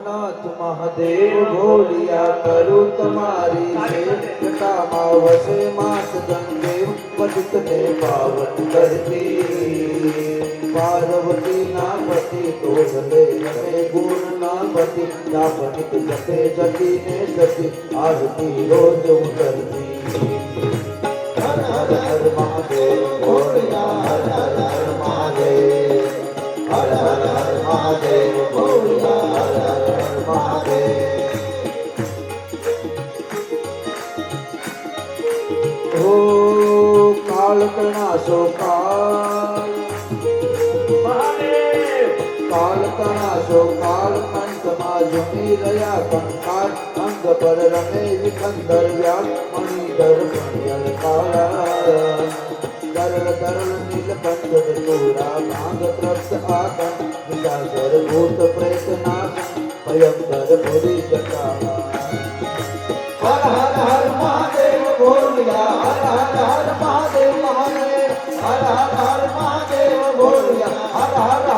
नाथ महादेव भोलिया करू तुम्हारी सेवकताમાં વસે માત ગંગેવ પતિત ને પાવન કરતી पार्वती ना पति तो भले रमे गुण ना पति ना पतित जपे जति ने सती आरती रोज उतरती हर हर हर महादेव भोलिया हर हर हर महादेव हर हर हर महादेव भोलिया हर हर हर महादेव ओ काल कणासो काल काल कणासो काल कंठमा झुमी रया कंकाल अंग पर रमे विखंदर व्यास मणिधर पुण्यल काला तरल तरल नील पंचद चूड़ा भांग तृप्त आकन विशासर भूत प्रेत नाशन भयंकर पुरी जटा हर हर हर महादेव भोलिया हर हर हर महादेव महादेव हर हर हर महादेव भोलिया हर हर